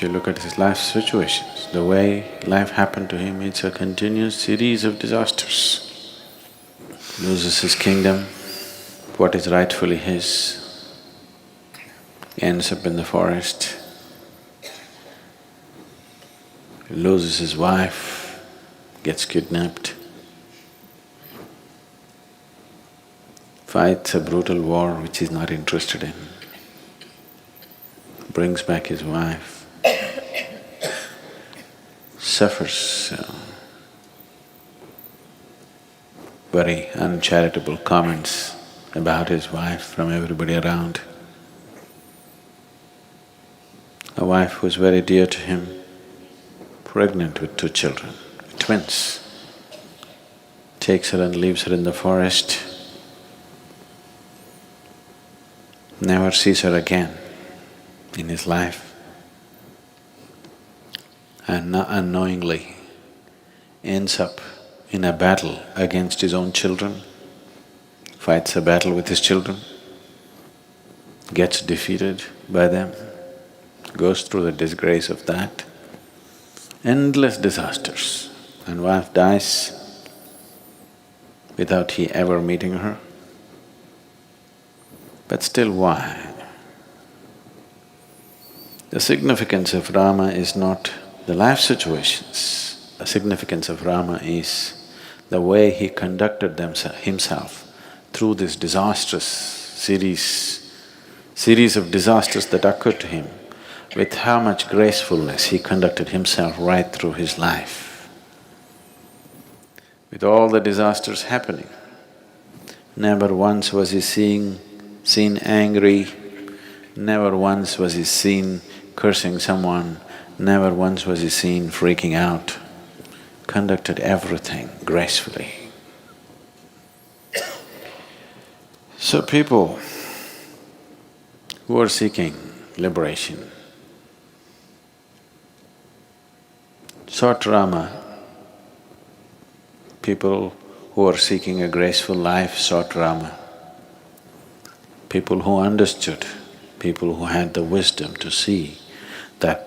If you look at his life situations, the way life happened to him, it's a continuous series of disasters. Loses his kingdom, what is rightfully his, ends up in the forest, loses his wife, gets kidnapped, fights a brutal war which he's not interested in, brings back his wife, suffers very uncharitable comments about his wife from everybody around. A wife who was very dear to him, pregnant with 2 children, twins, takes her and leaves her in the forest, never sees her again in his life, and unknowingly ends up in a battle against his own children, fights a battle with his children, gets defeated by them, goes through the disgrace of that, endless disasters, and wife dies without he ever meeting her. But still, why? The significance of Rama is not the life situations. The significance of Rama is the way he conducted himself through this disastrous series of disasters that occurred to him, with how much gracefulness he conducted himself right through his life. With all the disasters happening, never once was he seen angry, never once was he seen cursing someone, never once was he seen freaking out, conducted everything gracefully. So people who are seeking liberation sought Rama. People who are seeking a graceful life sought Rama. People who understood, people who had the wisdom to see that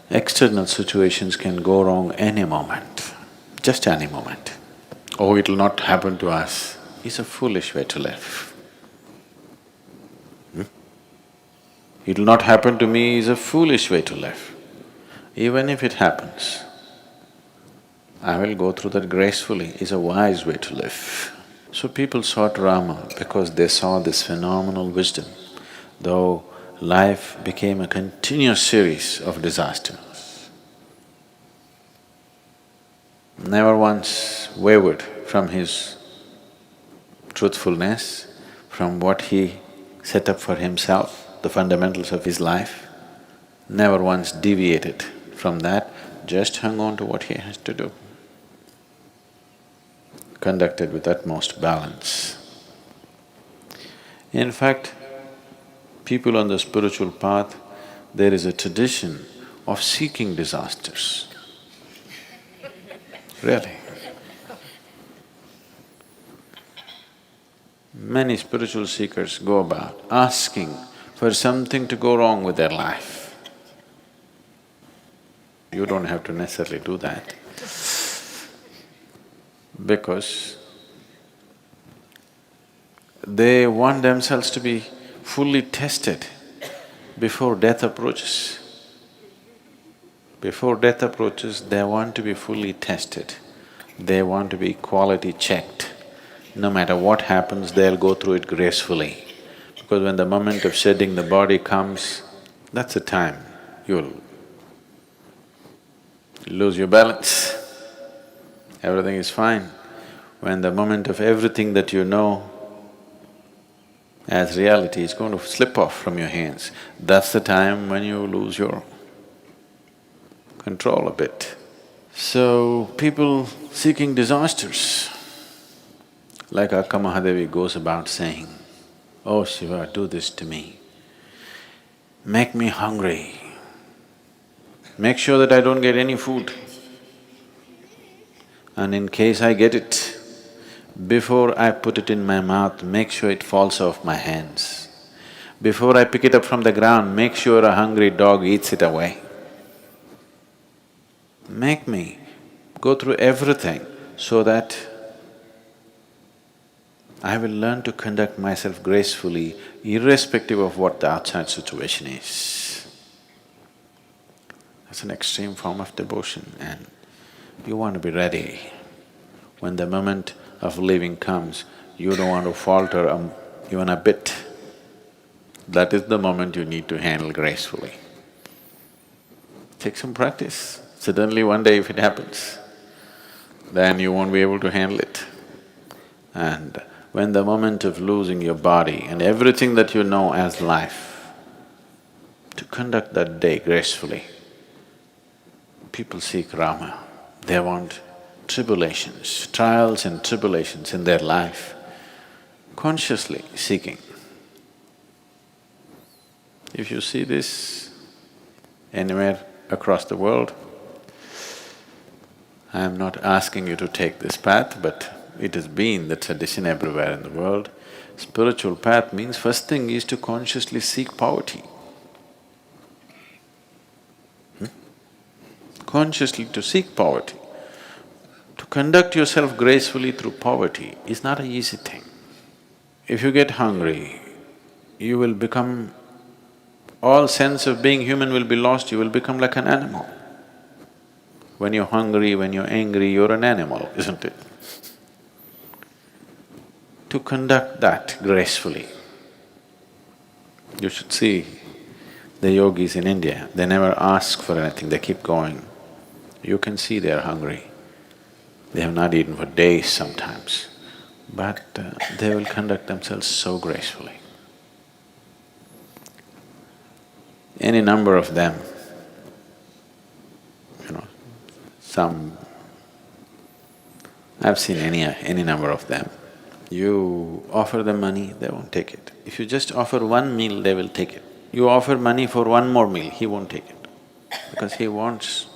external situations can go wrong any moment, just any moment. Oh, it'll not happen to us, is a foolish way to live. It'll not happen to me is a foolish way to live. Even if it happens, I will go through that gracefully is a wise way to live. So people sought Rama because they saw this phenomenal wisdom, though life became a continuous series of disasters. Never once wavered from his truthfulness, from what he set up for himself, the fundamentals of his life, never once deviated from that, just hung on to what he has to do. Conducted with utmost balance. In fact, people on the spiritual path, there is a tradition of seeking disasters. Really. Many spiritual seekers go about asking for something to go wrong with their life. You don't have to necessarily do that, because they want themselves to be fully tested before death approaches. Before death approaches, they want to be fully tested. They want to be quality checked. No matter what happens, they'll go through it gracefully. Because when the moment of shedding the body comes, that's the time you'll lose your balance. Everything is fine. When the moment of everything that you know as reality is going to slip off from your hands, that's the time when you lose your control a bit. So, people seeking disasters, like Akka Mahadevi goes about saying, "Oh Shiva, do this to me, make me hungry, make sure that I don't get any food. And in case I get it, before I put it in my mouth, make sure it falls off my hands. Before I pick it up from the ground, make sure a hungry dog eats it away. make me go through everything so that I will learn to conduct myself gracefully irrespective of what the outside situation is. That's an extreme form of devotion, and you want to be ready. When the moment of leaving comes, you don't want to falter even a bit. That is the moment you need to handle gracefully. Take some practice. Suddenly one day if it happens, then you won't be able to handle it. And when the moment of losing your body and everything that you know as life, to conduct that day gracefully. People seek Rama, they want tribulations, trials and tribulations in their life, consciously seeking. If you see this anywhere across the world, I am not asking you to take this path, but it has been the tradition everywhere in the world. Spiritual path means first thing is to consciously seek poverty. Consciously to seek poverty. To conduct yourself gracefully through poverty is not an easy thing. If you get hungry, you will become… all sense of being human will be lost, you will become like an animal. When you're hungry, when you're angry, you're an animal, isn't it? To conduct that gracefully, you should see the yogis in India, they never ask for anything, they keep going. You can see they're hungry. They have not eaten for days sometimes, but they will conduct themselves so gracefully. Any number of them, I've seen any number of them. You offer them money, they won't take it. If you just offer one meal, they will take it. You offer money for one more meal, he won't take it, because he wants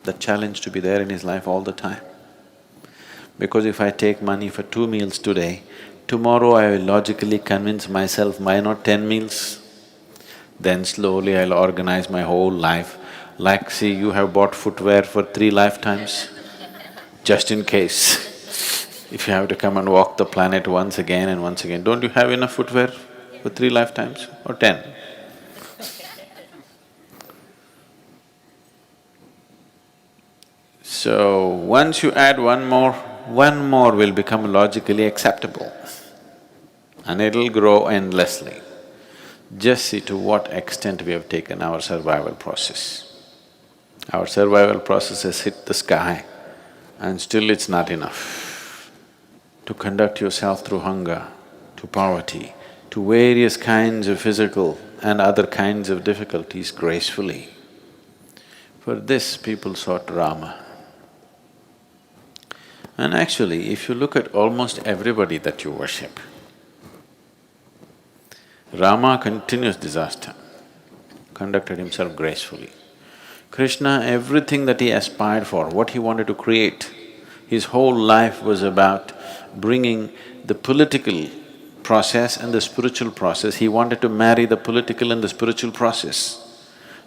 the challenge to be there in his life all the time. Because if I take money for 2 meals today, tomorrow I will logically convince myself, why not 10 meals? Then slowly I'll organize my whole life. Like, see, you have bought footwear for 3 lifetimes, just in case. If you have to come and walk the planet once again and once again, don't you have enough footwear for 3 lifetimes or 10? So, once you add one more will become logically acceptable and it'll grow endlessly. Just see to what extent we have taken our survival process. Our survival process has hit the sky and still it's not enough. To conduct yourself through hunger, to poverty, to various kinds of physical and other kinds of difficulties gracefully. For this, people sought Rama. And actually, if you look at almost everybody that you worship, Rama, continuous disaster, conducted himself gracefully. Krishna, everything that he aspired for, what he wanted to create, his whole life was about bringing the political process and the spiritual process. He wanted to marry the political and the spiritual process.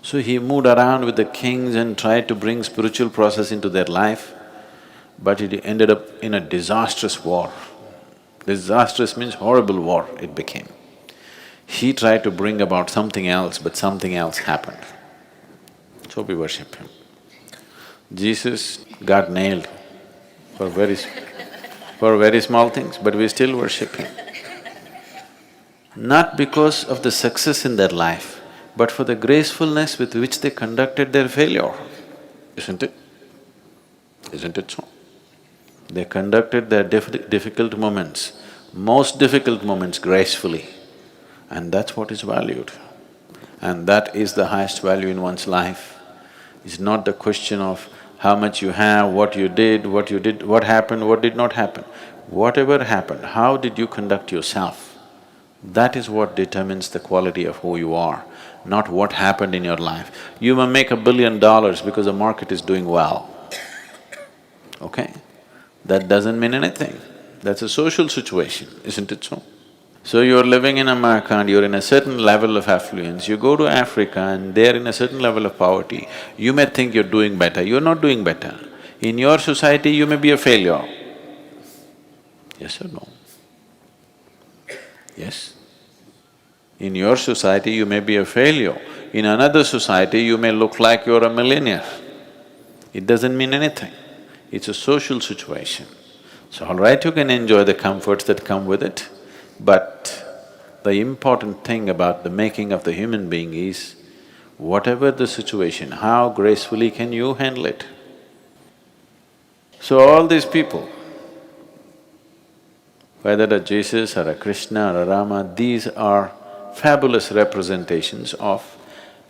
So he moved around with the kings and tried to bring spiritual process into their life, but it ended up in a disastrous war. Disastrous means horrible war it became. He tried to bring about something else, but something else happened. So we worship him. Jesus got nailed for very small things, but we still worship him. Not because of the success in their life, but for the gracefulness with which they conducted their failure, isn't it? Isn't it so? They conducted their difficult moments, most difficult moments gracefully, and that's what is valued. And that is the highest value in one's life. It's not the question of how much you have, what you did, what happened, what did not happen. Whatever happened, how did you conduct yourself? That is what determines the quality of who you are, not what happened in your life. You may make $1 billion because the market is doing well, okay? That doesn't mean anything. That's a social situation, isn't it so? So you're living in America and you're in a certain level of affluence, you go to Africa and they're in a certain level of poverty, you may think you're doing better, you're not doing better. In your society, you may be a failure. Yes or no? Yes? In your society, you may be a failure. In another society, you may look like you're a millionaire. It doesn't mean anything. It's a social situation. So all right, you can enjoy the comforts that come with it, but the important thing about the making of the human being is, whatever the situation, how gracefully can you handle it? So all these people, whether a Jesus or a Krishna or a Rama, these are fabulous representations of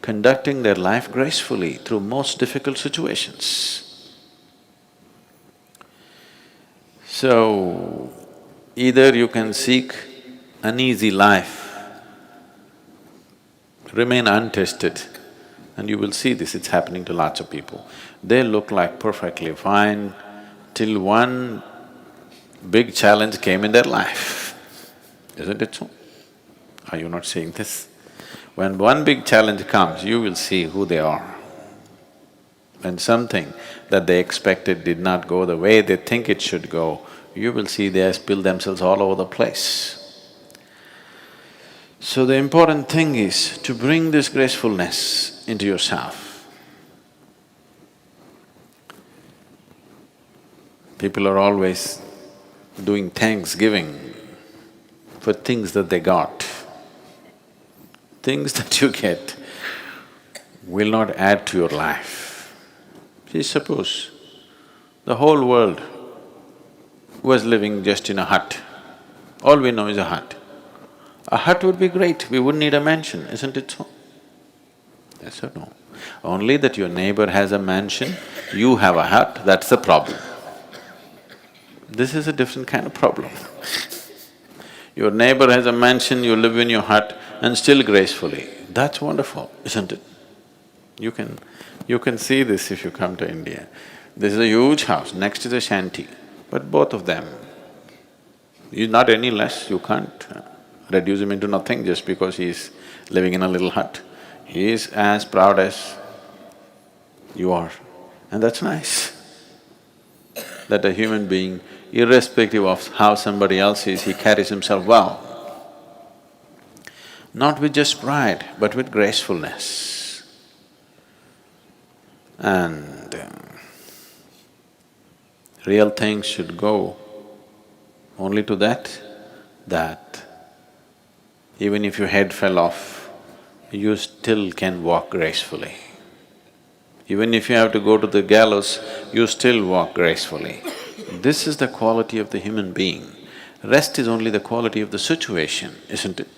conducting their life gracefully through most difficult situations. So, either you can seek an easy life, remain untested, and you will see this, it's happening to lots of people. They look like perfectly fine till one big challenge came in their life, isn't it so? Are you not seeing this? When one big challenge comes, you will see who they are. When something that they expected did not go the way they think it should go, you will see they spill themselves all over the place. So the important thing is to bring this gracefulness into yourself. People are always doing thanksgiving for things that they got. Things that you get will not add to your life. See, suppose the whole world was living just in a hut. All we know is a hut. A hut would be great, we wouldn't need a mansion, isn't it so? Yes or no? Only that your neighbor has a mansion, you have a hut, that's the problem. This is a different kind of problem. Your neighbor has a mansion, you live in your hut and still gracefully. That's wonderful, isn't it? You can see this if you come to India. This is a huge house, next is a shanty, but both of them, he's not any less, you can't reduce him into nothing just because he's living in a little hut. He is as proud as you are, and that's nice. That a human being, irrespective of how somebody else is, he carries himself well. Not with just pride, but with gracefulness. And real things should go only to that even if your head fell off, you still can walk gracefully. Even if you have to go to the gallows, you still walk gracefully. This is the quality of the human being. Rest is only the quality of the situation, isn't it?